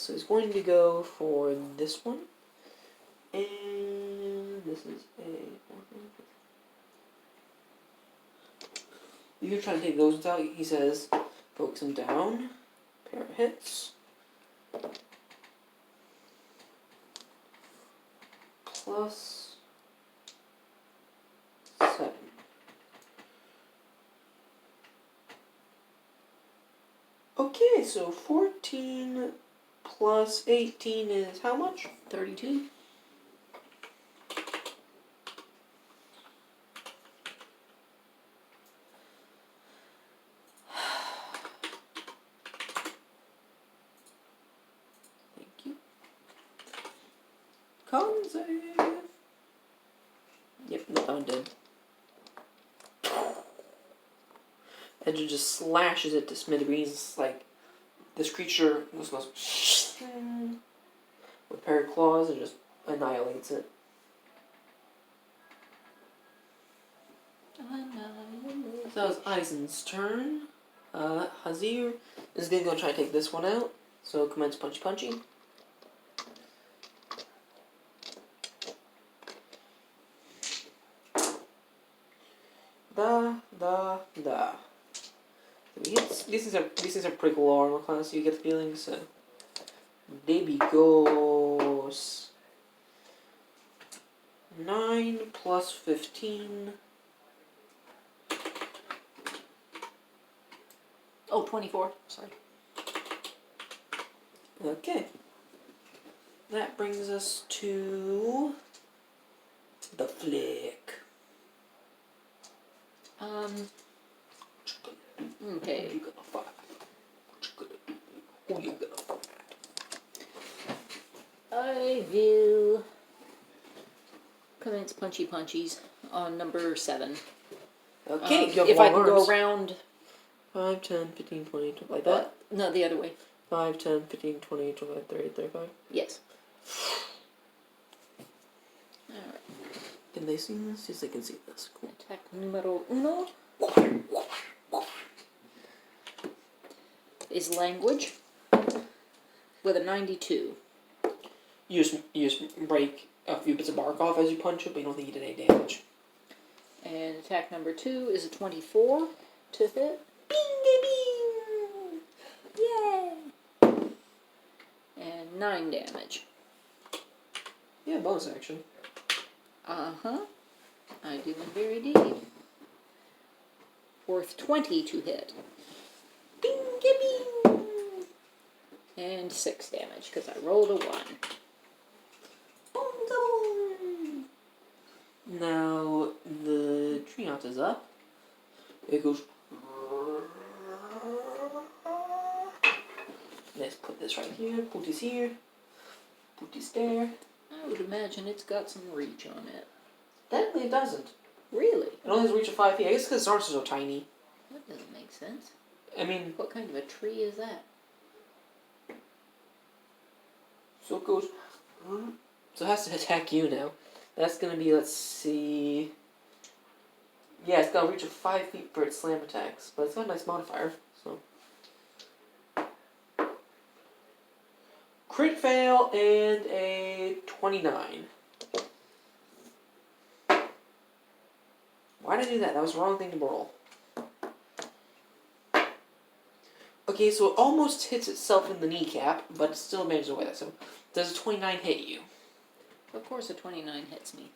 So he's going to go for this one. And this is a... You're trying to take those ones out. He says, focus him down. Pair of hits. Plus 7. Okay, so 14 plus 18 is how much? 32. Thank you. Con save. Yep, no, I'm dead. Edge just slashes it to smithereens. It's like this creature goes with a pair of claws and just annihilates it. So that was Eisen's turn. Hazir is going to go try to take this one out. So commence punchy punchy. Da. These are pretty cool armor class, you get the feeling, so. There we goes. 9 plus 15. Oh, 24. Sorry. Okay. That brings us to the flick. Okay. Who you gonna fight? What you gonna do? Who you gonna fight? I will commence punchy punchies on number 7. Okay, you have if I long can arms. go around 5, 10, 15, 20, like that? No, the other way. 5, 10, 15, 20, 25, 30, 35. Yes. Alright. Can they see this? Yes, they can see this. Cool. Attack numero 1 is language with a 92. You just break a few bits of bark off as you punch it, but you don't think you did any damage. And attack number 2 is a 24 to hit. Bing, bing. Yay! And 9 damage. Yeah, bonus action. Uh-huh. I do very deed. Worth 20 to hit. Bing, bing. And 6 damage, because I rolled a 1. Now, the Treant is up. It goes... Let's put this right here, put this here, put this there. I would imagine it's got some reach on it. Technically it doesn't. Really? It only has a reach of 5 feet. I guess because its arms are so tiny. That doesn't make sense. I mean... What kind of a tree is that? So it goes... So it has to attack you now. That's going to be, let's see... Yeah, it's got a reach of 5 feet for its slam attacks. But it's got a nice modifier, so... Crit fail and a 29. Why did I do that? That was the wrong thing to roll. Okay, so it almost hits itself in the kneecap, but it still manages to avoid that. So, does a 29 hit you? Of course a 29 hits me.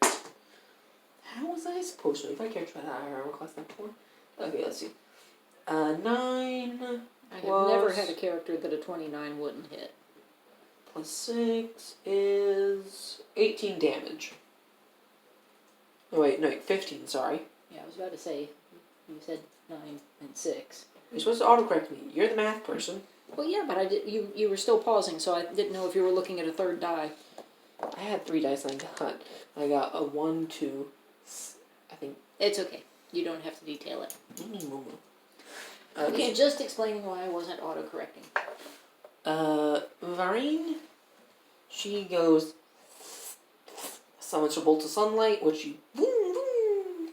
How was I supposed to? If I care to that higher armor class than 4? Okay, let's see. 9... I have never had a character that a 29 wouldn't hit. Plus 6 is 18 damage. Oh wait, no, 15, sorry. Yeah, I was about to say, you said 9 and 6. You're supposed to autocorrect me. You're the math person. Well, yeah, but I did. You were still pausing, so I didn't know if you were looking at a third die. I had 3 dice and I got a 1, 2, I think. It's okay. You don't have to detail it. Okay. Okay, just explaining why I wasn't auto-correcting. Varine, she goes, summons her bolt of sunlight, which she, boom, boom.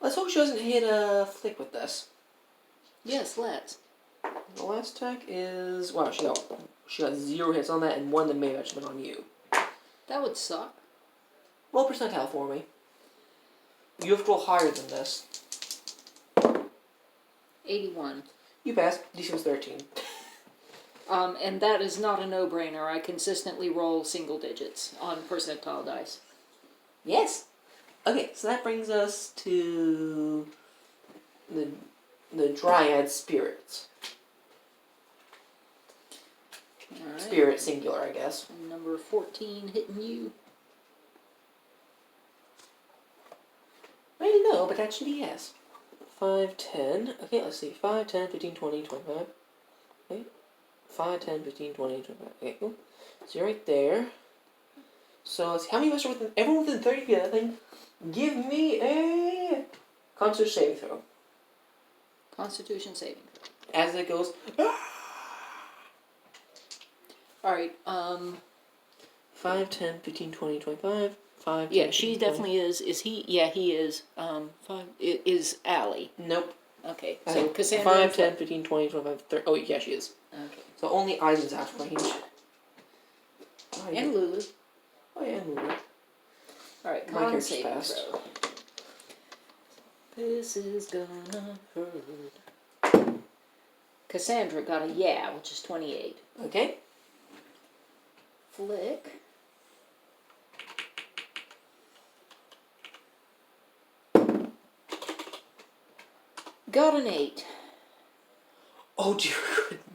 Let's hope she doesn't hit a flick with this. Yes, let's. The last attack is wow. She got 0 hits on that, and 1 that may have actually been on you. That would suck. Roll percentile for me. You have to roll higher than this. 81. You pass. DC was 13. And that is not a no-brainer. I consistently roll single digits on percentile dice. Yes. Okay, so that brings us to the Dryad spirits. All right. Spirit singular, I guess. Number 14 hitting you. I didn't know, but actually yes. 5, 10. Okay, let's see. 5, 10, 15, 20, 25. Okay. 5, 10, 15, 20, 25. Okay, cool. So you're right there. So let's see. How many of us are within... Everyone within 30 feet of that thing. Give me a... Constitution saving throw. Constitution saving. As it goes... Alright, 5, 10, 15, 20, 25. 5, 10, yeah, 15, she 20. definitely is. Is he? Yeah, he is. 5, it is Allie. Nope. Okay, I so think Cassandra. 5, 10, 15, 20, 25, 30. Oh, yeah, she is. Okay. So only Eisen's out of range. And Lulu. Oh, yeah, and Lulu. Alright, My con character's saving fast. throw. This is gonna hurt. Cassandra got a yeah, which is 28. Okay. Flick. Got an 8. Oh, dear goodness.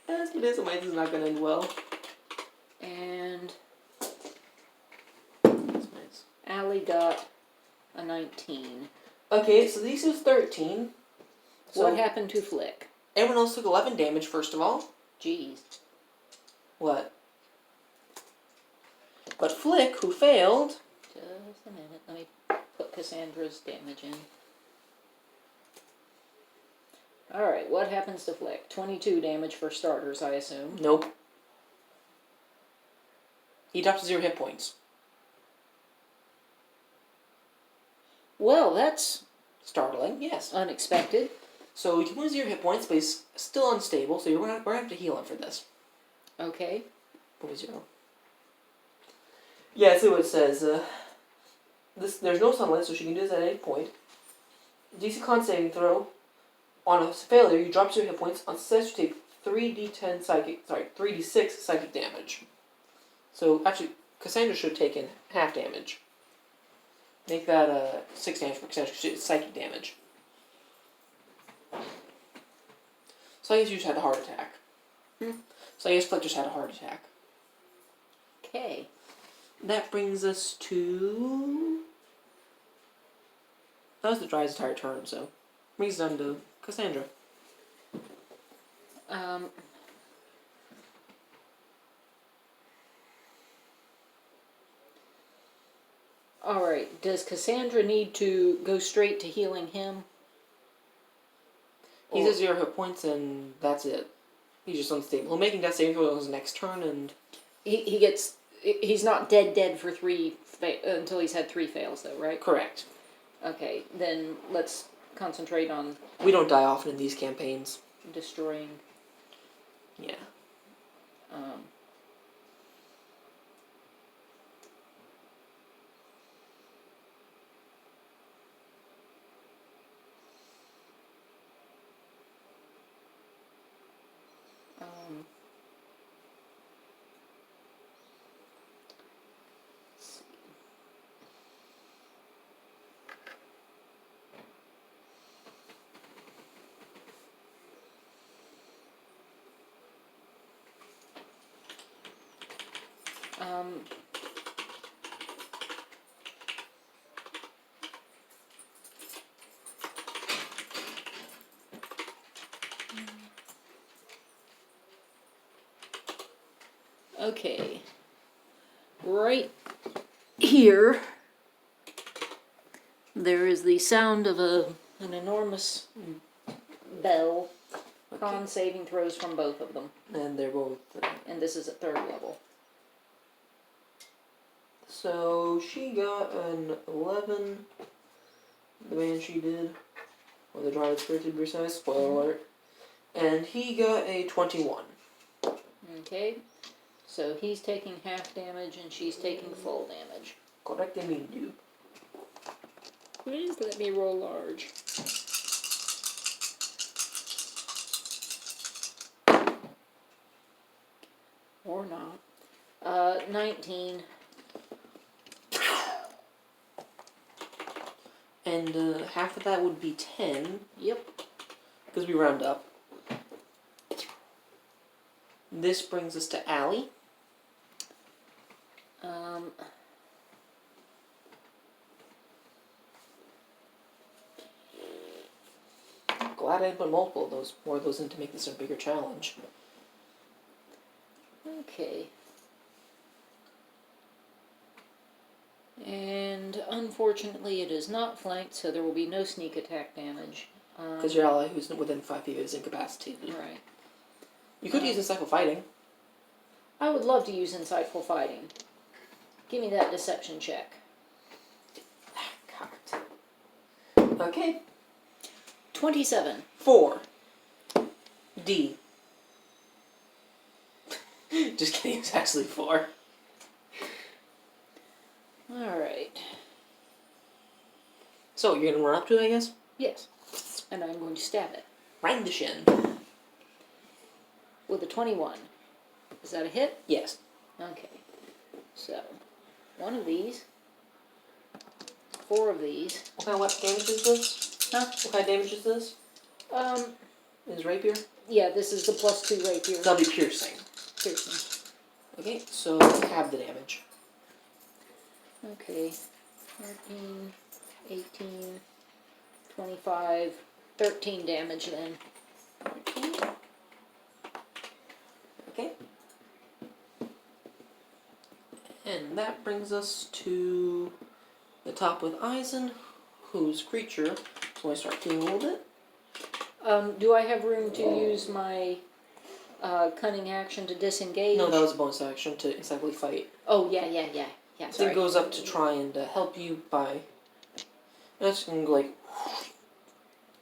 As it is, this is not going to end well. And That's nice. Allie got a 19. Okay, so this is 13. So What happened to Flick? everyone else took 11 damage, first of all. Jeez. What? But Flick, who failed... Just a minute. Let me put Cassandra's damage in. Alright, what happens to Flick? 22 damage for starters, I assume. Nope. He drops 0 hit points. Well, that's Startling, yes. unexpected. So he loses 0 hit points, but he's still unstable, so we're going to have to heal him for this. Okay. What was 0? Yeah, see what it says. There's no sunlight, so she can do this at any point. DC con saving throw. On a failure, you drop 0 hit points. On success, you take 3d6 psychic damage. So actually, Cassandra should have taken half damage. Make that 6 damage for Cassandra because it's psychic damage. So I guess you just had a heart attack. So I guess Flick just had a heart attack. Okay. That brings us to... That was the Dryad's entire turn, so... Brings us down to Cassandra. Alright, does Cassandra need to go straight to healing him? He's at 0 hit points, and that's it. He's just unstable. He'll make a death saving throw on his next turn, and... He's not dead for 3... until he's had 3 fails, though, right? Correct. Okay, then let's concentrate on We don't die often in these campaigns. destroying... Yeah. Okay. Right here, there is the sound of an enormous bell. Okay. Con saving throws from both of them. And they're both... And this is at 3rd level. So she got an 11. The Banshee did. Or the Dryad Spirit to be precise, spoiler alert. And he got a 21. Okay. So he's taking half damage and she's taking full damage. Correct me, dude. Please let me roll large. Or not. 19. And half of that would be 10. Yep. Because we round up. This brings us to Allie. Glad I didn't put more of those in to make this a bigger challenge. Okay. And unfortunately it is not flanked, so there will be no sneak attack damage. Because your ally who's within 5 feet is incapacitated. Right. You could use insightful fighting. I would love to use insightful fighting. Give me that deception check. Cocked. Okay. 27. 4. D. Just kidding, it's actually 4. Alright. So, you're gonna run up to it, I guess? Yes. And I'm going to stab it. Right in the shin. With a 21. Is that a hit? Yes. Okay. So, 1 of these. 4 of these. What kind of damage is this? Huh? What kind of damage is this? Is rapier? Yeah, this is the +2 rapier. That'll be piercing. Piercing. Okay, so have the damage. Okay. 13, 18, 25, 13 damage then. Okay. And that brings us to the top with Eisen, whose creature is going to start healing a little bit. Do I have room to use my cunning action to disengage? No, that was a bonus action to exactly fight. Oh, yeah, So sorry. it goes up to try and help you by... It's going to go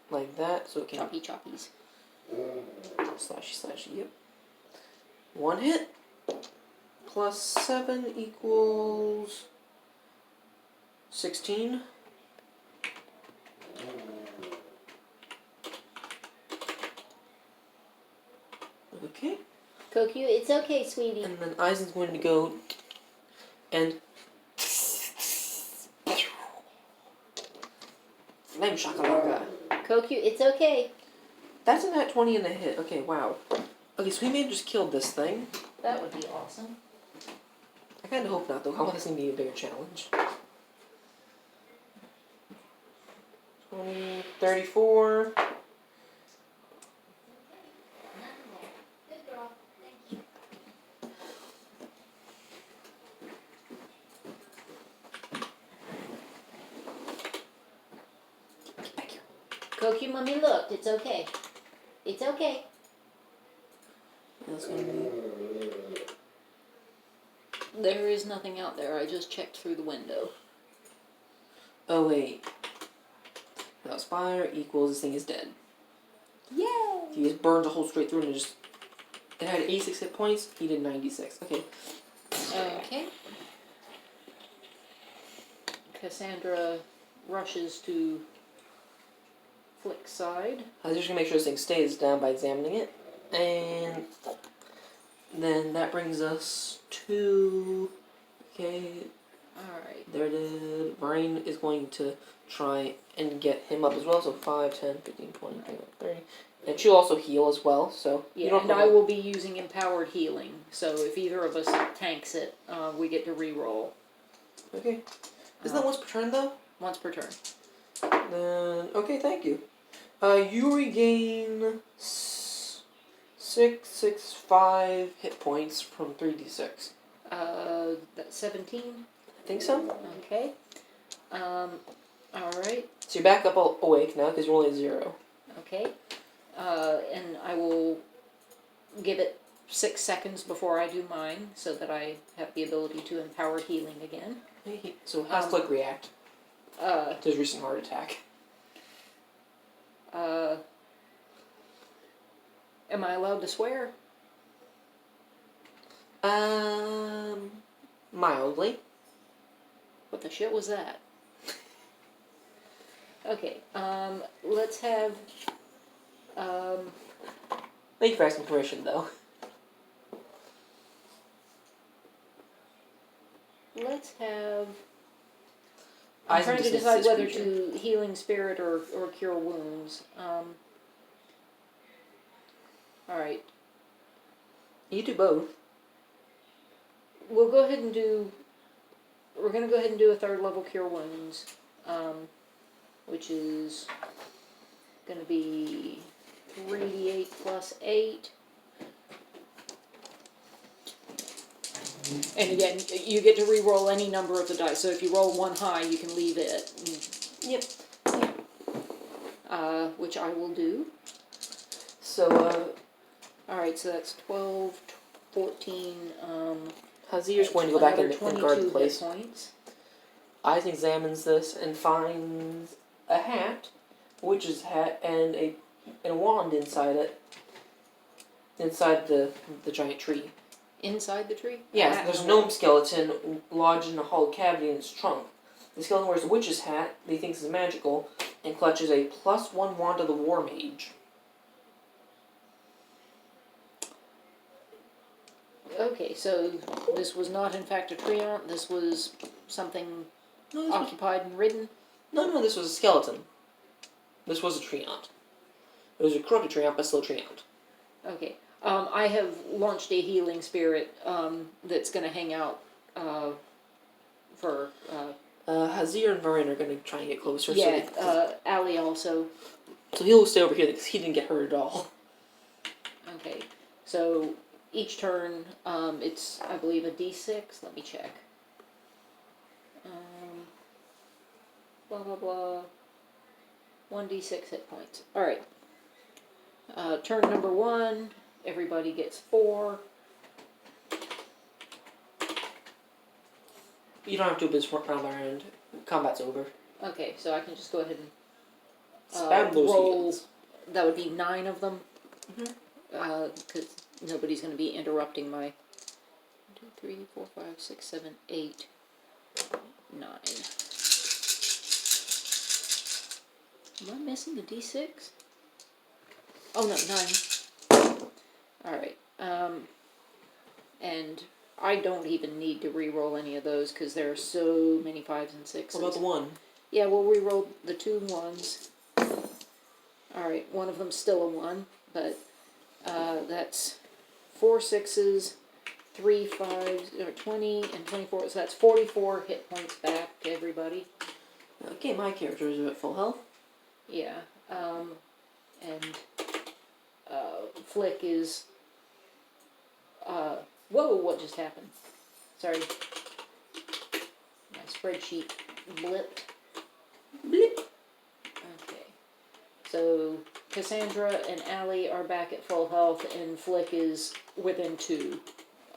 like that, so it can... Choppy choppies. Slashy, yep. 1 hit. Plus 7 equals... 16. Okay. Kokyu, it's okay, sweetie. And then Eisen's going to go and flame shakalaka. Kokyu, it's okay. That's a nat 20 and a hit. Okay, wow. Okay, so we may have just killed this thing. That would be awesome. I kind of hope not, though. I want this to be a bigger challenge. 20, 34. Kokyu, mommy looked. It's okay. It's okay. That's gonna be... There is nothing out there. I just checked through the window. Oh, wait. Without fire equals this thing is dead. Yay! He just burns a hole straight through and just... It had 86 hit points. He did 96. Okay. Okay. Cassandra rushes to Flick's side. I was just gonna make sure this thing stays down by examining it. And then that brings us to... Okay, Alright. there it is. Varain is going to try and get him up as well. So 5, 10, 15, 20, 21, 30. And she'll also heal as well. So you Yeah, don't and have I to- will be using empowered healing. So if either of us tanks it, we get to re-roll. Okay. Isn't that once per turn though? Once per turn. Then okay, thank you. You regain 5 hit points from 3d6. That's 17. I think so. Okay. Alright. So you're back up awake now because you're only at 0. Okay. And I will give it 6 seconds before I do mine so that I have the ability to empower healing again. So how's Flick react Uh, to his recent heart attack? Am I allowed to swear? Mildly. What the shit was that? Okay, let's have, Thank you for asking permission, though. let's have, I I'm trying to dismiss decide this whether creature. to healing spirit or cure wounds. Alright, You do both. we'll go ahead and do, we're gonna go ahead and do a 3rd level cure wounds, which is gonna be 3d8 plus 8. And again, you get to re-roll any number of the dice, so if you roll one high, you can leave it. Yep. Which I will do. So, Alright, so that's 12, 14, Hazir's going to go back in another and guard the 22 place. hit points. Isaac examines this and finds a hat, witch's hat, and a wand inside it. Inside the giant tree. Inside the tree? Yes, there's a gnome skeleton lodged in a hollow cavity in its trunk. The skeleton wears a witch's hat that he thinks is magical, and clutches a +1 wand of the War Mage. Okay, so this was not in fact a treant, this was something occupied and ridden? No, this was a skeleton. This was a treant. It was a corrupted treant, but still a treant. Okay. I have launched a healing spirit that's going to hang out for... Hazir and Varin are going to try and get closer. yeah, Ali also. So he'll stay over here because he didn't get hurt at all. Okay, so each turn, it's, I believe, a d6. Let me check. Blah, blah, blah. 1d6 hit points. Alright. Turn number 1, everybody gets 4. You don't have to do this round by round. Combat's over. Okay, so I can just go ahead and Spam those roll. heals. That would be 9 of them. Mhm. Because nobody's going to be interrupting my 1, 2, 3, 4, 5, 6, 7, 8, 9. Am I missing a d6? Oh no, 9. Alright, and I don't even need to re-roll any of those because there are so many 5s and 6s. What about the 1? Yeah, we'll re-roll the 2 1s. Alright, one of them's still a 1, but that's 4 6s, 3 5s, or 20 and 24, so that's 44 hit points back to everybody. Okay, my character is at full health. Yeah, and Flick is, whoa, what just happened? Sorry. My spreadsheet blipped. Blip. Okay. So, Cassandra and Allie are back at full health, and Flick is within 2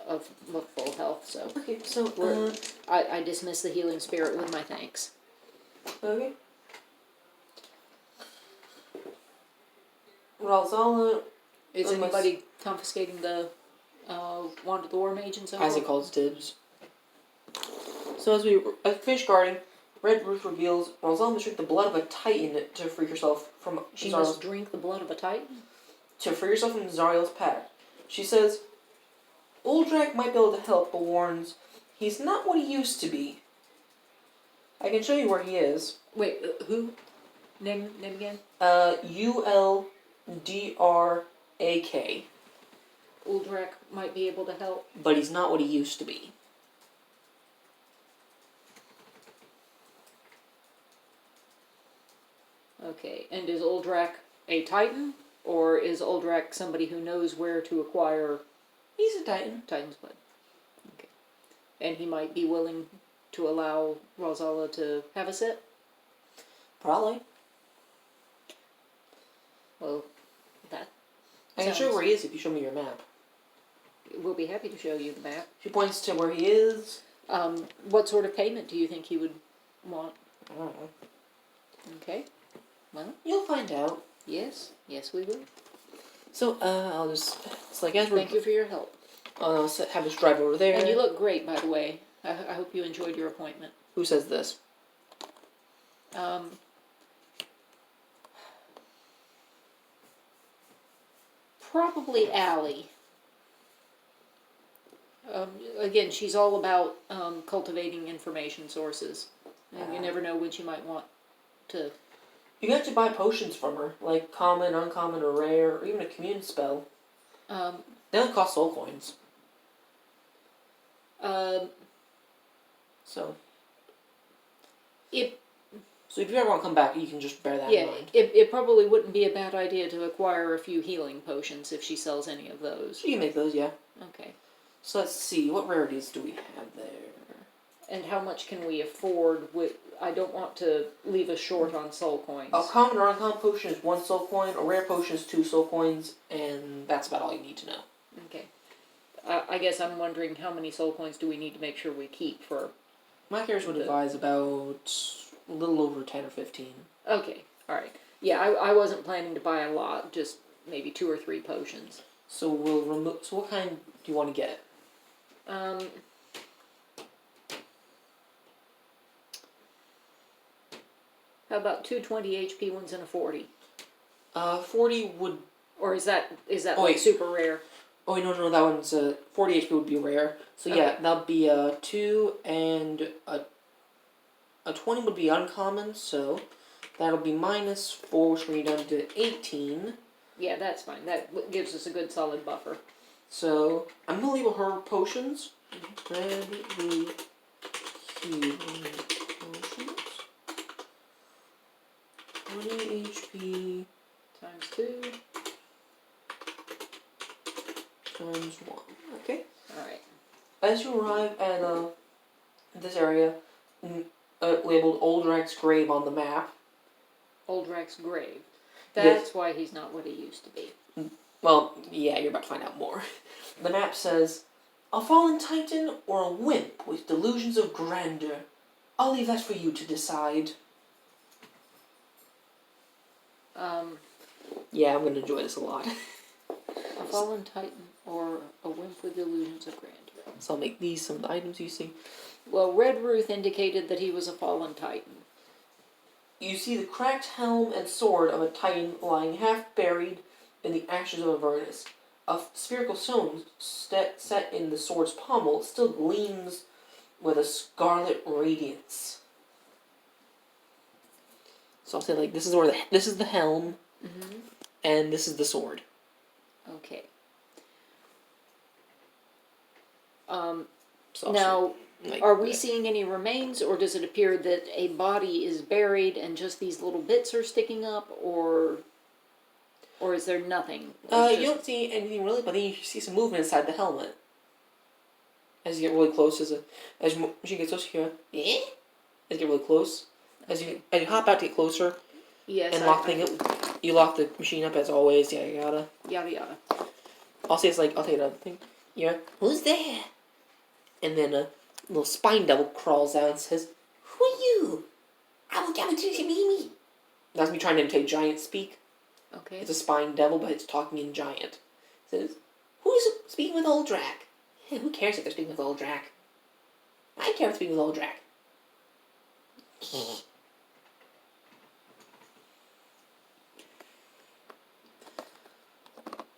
of full health, so. Okay, so, I dismiss the healing spirit with my thanks. okay. Ralzala. Is anybody confiscating the Wand of the War Mage and so Isaac calls dibs. So as we finish guarding, Red Ruth reveals Ralzala must drink the blood of a titan to free herself from She Zariel's, must drink the blood of a titan? to free herself from Zariel's pact. She says Uldrak might be able to help, but warns he's not what he used to be. I can show you where he is. Wait, who? Name again? Uldrak. Uldrak might be able to help. But he's not what he used to be. Okay, and is Uldrak a titan? Or is Uldrak somebody who knows where to acquire He's a titan. titan's blood? Okay. And he might be willing to allow Ralzala to have a sit? Probably. Well, that I can show you where he is if you show me your map. we'll be happy to show you the map. She points to where he is. What sort of payment do you think he would want? I don't know. Okay. Well, You'll find out. Yes, yes, we will. So, I'll just, it's like, as we're, Thank you for your help. I'll have us drive over there. And you look great, by the way. I hope you enjoyed your appointment. Who says this? Probably Allie. Again, she's all about cultivating information sources. And you never know when she might want to. You can actually buy potions from her, like common, uncommon, or rare, or even a commune spell. They only cost soul coins. So. So if you ever want to come back, you can just bear that in mind. It probably wouldn't be a bad idea to acquire a few healing potions if she sells any of those. You can make those, yeah. Okay. So let's see, what rarities do we have there? And how much can we afford with... I don't want to leave us short on soul coins. A common or uncommon potion is 1 soul coin, a rare potion is 2 soul coins, and that's about all you need to know. Okay. I guess I'm wondering how many soul coins do we need to make sure we keep for... My characters would advise about a little over 10 or 15. Okay, alright. Yeah, I wasn't planning to buy a lot, just maybe 2 or 3 potions. So we'll remove... So what kind do you want to get? How about 2 20 HP ones and a 40? 40 would... Or is that Oh, like wait. super rare? Oh, wait, no, that one's... 40 HP would be rare. So yeah, Okay. that'll be a 2 and a 20 would be uncommon, so that'll be -4, which brings you down to 18. Yeah, that's fine. That gives us a good solid buffer. So, I'm going to label her potions. Red, blue, healing potions. 20 HP Times 2. times 1. Okay. Alright. As you arrive at this area, labeled Oldrak's Grave on the map. Oldrak's grave. Yes. That's why he's not what he used to be. Well, yeah, you're about to find out more. The map says, a fallen titan or a wimp with delusions of grandeur. I'll leave that for you to decide. Yeah, I'm going to enjoy this a lot. A fallen titan or a wimp with delusions of grandeur. So I'll make these some of the items you see. Well, Red Ruth indicated that he was a fallen titan. You see the cracked helm and sword of a titan lying half buried in the ashes of Avernus. A spherical stone set in the sword's pommel still gleams with a scarlet radiance. So I'll say, like, this is where this is the helm, and this is the sword. Okay. So Now, like, are we seeing any remains, or does it appear that a body is buried and just these little bits are sticking up, or is there nothing? You don't see anything really, but then you see some movement inside the helmet. As you get really close, as you get closer, you hear, eh? As you get really close, as you hop out to get closer, Yes, and you lock the machine up as always. Yada yada. Yada yada. I'll say it's like, I'll take another thing. Yeah, who's there? And then a little spine devil crawls out and says, "Who are you? I will come to me." That's me trying to imitate giant speak. Okay. It's a spine devil, but it's talking in giant. It says, "Who's speaking with Oldrak? Who cares if they're speaking with Oldrak? I care if they're speaking with Oldrak."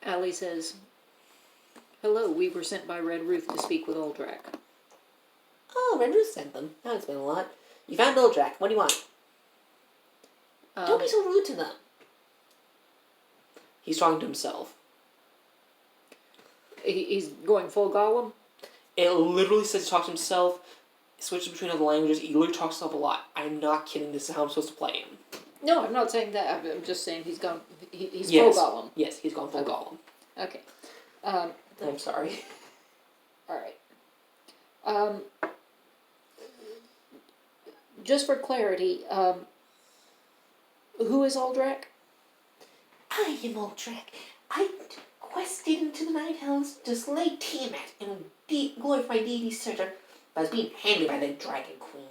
Allie says, "Hello, we were sent by Red Ruth to speak with Oldrak." Oh, Red Ruth sent them. That explains a lot. You found Oldrak. What do you want? Don't be so rude to them. He's talking to himself. He's going full Gollum? It literally says he talks to himself. It switches between other languages. He literally talks to himself a lot. I'm not kidding. This is how I'm supposed to play him. No, I'm not saying that. I'm just saying he's gone. He's Yes. full Gollum. Yes, he's gone full Gollum. Okay. I'm sorry. Alright. Just for clarity, who is Oldrak? I am Oldrak. I quested into the night hells to slay Tiamat and glorify deity Surtur, but I was being handled by the Dragon Queen.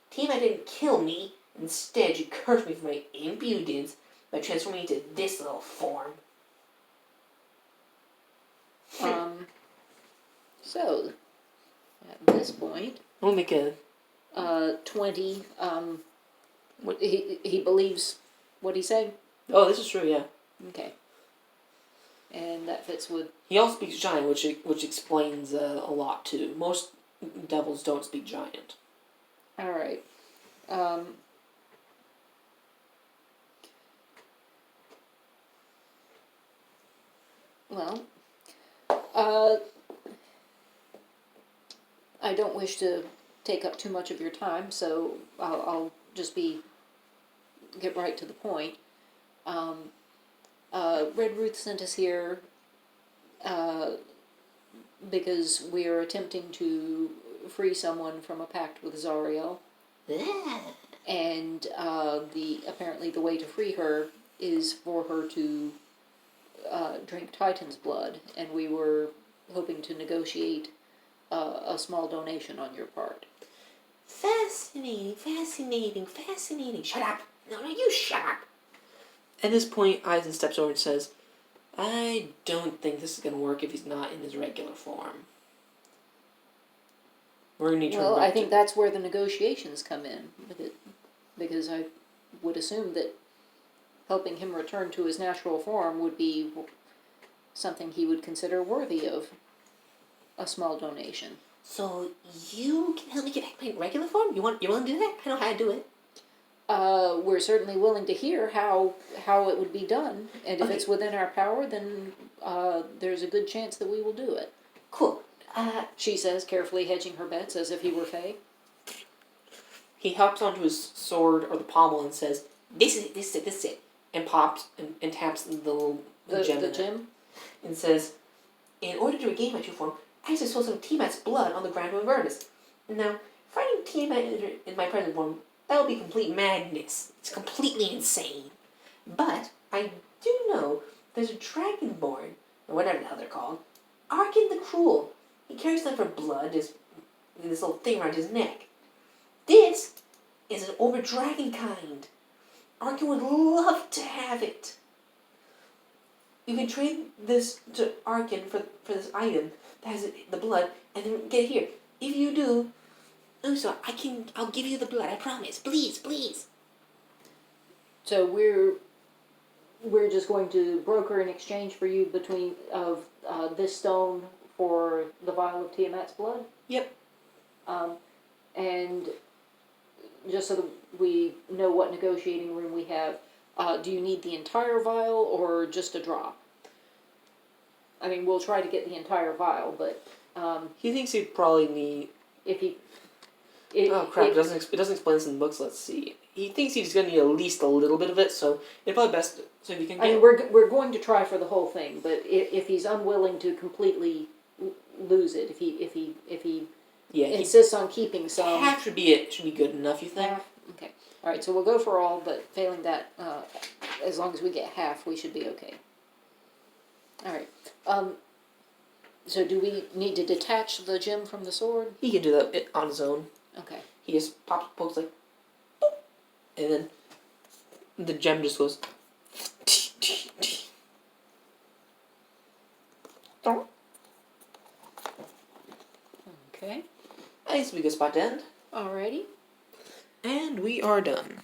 Tiamat didn't kill me. Instead, she cursed me for my impudence by transforming into this little form. So, at this point, We'll make a... 20, he believes what he's saying? Oh, this is true, yeah. Okay. And that fits with... He also speaks giant, which explains a lot, too. Most devils don't speak giant. Alright. Well, I don't wish to take up too much of your time, so I'll just get right to the point. Red Ruth sent us here because we are attempting to free someone from a pact with Zariel, and apparently the way to free her is for her to drink Titan's blood, and we were hoping to negotiate a small donation on your part. Fascinating. Shut up. No, you shut up. At this point, Eisen steps over and says, I don't think this is going to work if he's not in his regular form. We're going to need to... Well, I think that's where the negotiations come in, because I would assume that helping him return to his natural form would be something he would consider worthy of a small donation. So you can help me get back to my regular form? You willing to do that? I know how to do it. We're certainly willing to hear how it would be done, and if it's within our power, then there's a good chance that we will do it. Cool. She says, carefully hedging her bets as if he were Faye. He hops onto his sword or the pommel and says, this is it, and pops and taps the little gem. The gem? And says, in order to regain my true form, I have to spill some Tiamat's blood on the ground of Avernus. Now, fighting Tiamat in my present form, that would be complete madness. It's completely insane. But I do know there's a dragonborn, or whatever the hell they're called, Arkin the Cruel. He carries them for blood, this little thing around his neck. This is an over dragon kind. Arkin would love to have it. You can trade this to Arkin for this item that has the blood, and then get it here. If you do, Uso, I'll give you the blood, I promise. Please. So we're just going to broker an exchange for you between this stone for the vial of Tiamat's blood? Yep. And just so that we know what negotiating room we have, do you need the entire vial or just a drop? I mean, we'll try to get the entire vial, but... he thinks he'd probably need... Oh crap, it doesn't explain this in the books, let's see. He thinks he's going to need at least a little bit of it, so it's probably best... So if you can get... I mean, we're going to try for the whole thing, but if he's unwilling to completely lose it, if he insists on keeping some... Half should be it. Should be good enough, you think? Half? Okay. Alright, so we'll go for all, but failing that, as long as we get half, we should be okay. Alright. So do we need to detach the gem from the sword? He can do that on his own. Okay. He just pokes like, boop, and then the gem just goes. Okay. I think this would be a good spot to end. Alrighty. And we are done.